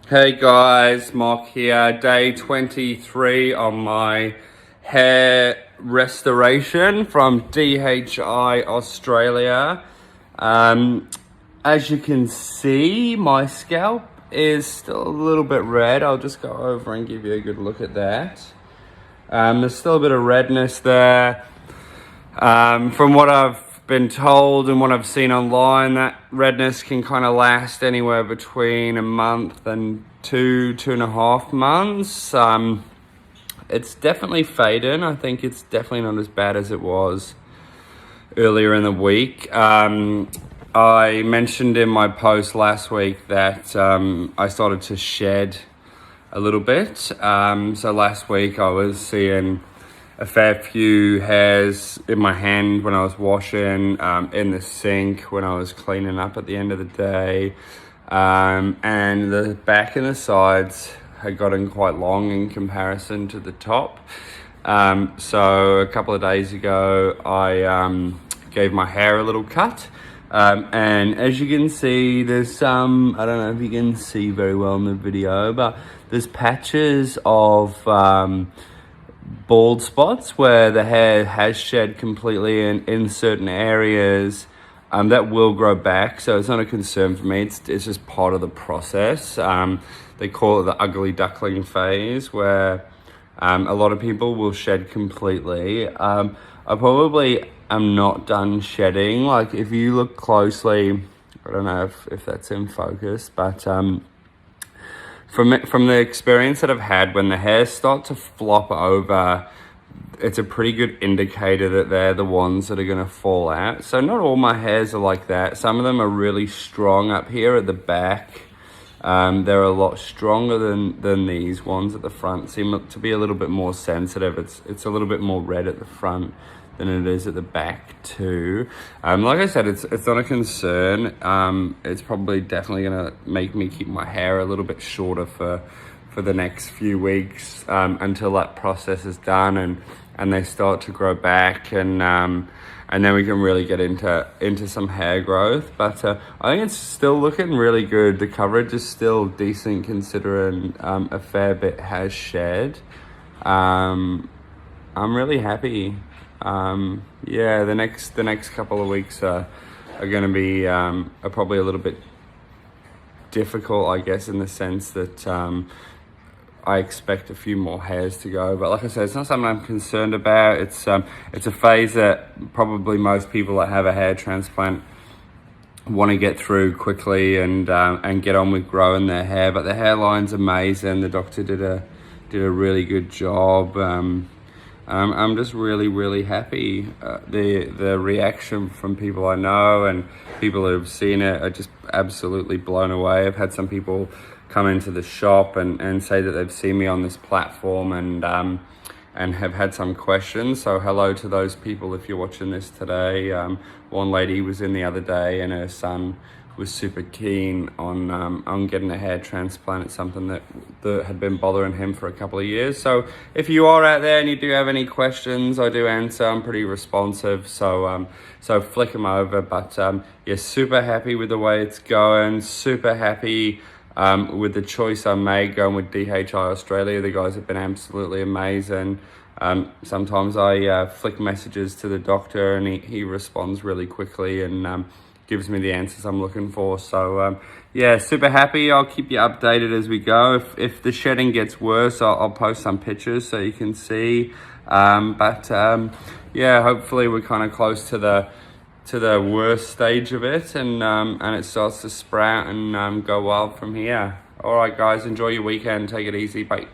Hey guys, Marc here, day 23 on my hair restoration from DHI Australia. As you can see, my scalp is still a little bit red. I'll just go over and give you a good look at that. There's still a bit of redness there. From what I've been told and what I've seen online, that redness can kind of last anywhere between a month and 2.5 months. It's definitely fading. I think it's definitely not as bad as it was earlier in the week. I mentioned in my post last week that I started to shed a little bit. So last week I was seeing a fair few hairs in my hand when I was washing, in the sink when I was cleaning up at the end of the day, and the back and the sides had gotten quite long in comparison to the top. So a couple of days ago I gave my hair a little cut, and as you can see, there's some, I don't know if you can see very well in the video, but there's patches of bald spots where the hair has shed completely in certain areas. That will grow back, so it's not a concern for me. It's just part of the process. They call it the ugly duckling phase, where a lot of people will shed completely. I probably am not done shedding. Like, if you look closely, I don't know if that's in focus, but from the experience that I've had, when the hairs start to flop over, it's a pretty good indicator that they're the ones that are going to fall out. So not all my hairs are like that. Some of them are really strong up here at the back. They're a lot stronger than these ones at the front. Seem to be a little bit more sensitive. It's a little bit more red at the front than it is at the back too. Like I said, it's not a concern. It's probably definitely gonna make me keep my hair a little bit shorter for the next few weeks, until that process is done and they start to grow back, and then we can really get into some hair growth. But I think it's still looking really good. The coverage is still decent considering a fair bit has shed. I'm really happy. Yeah, the next couple of weeks are going to be are probably a little bit difficult, I guess, in the sense that I expect a few more hairs to go. But like I said, it's not something I'm concerned about. It's a phase that probably most people that have a hair transplant want to get through quickly and get on with growing their hair. But the hairline's amazing. The doctor did a really good job. I'm just really happy. The reaction from people I know and people who have seen it are just absolutely blown away. I've had some people come into the shop and say that they've seen me on this platform and have had some questions. So hello to those people if you're watching this today. One lady was in the other day and her son was super keen on getting a hair transplant. It's something that had been bothering him for a couple of years. So if you are out there and you do have any questions, I do answer. I'm pretty responsive, so flick them over. But yeah, super happy with the way it's going. Super happy with the choice I made going with DHI Australia. The guys have been absolutely amazing. Sometimes I flick messages to the doctor and he responds really quickly and gives me the answers I'm looking for. So yeah, super happy. I'll keep you updated as we go. If the shedding gets worse, I'll post some pictures so you can see. But yeah, hopefully we're kind of close to the worst stage of it, and it starts to sprout and go wild from here. All right, guys, enjoy your weekend. Take it easy. Bye.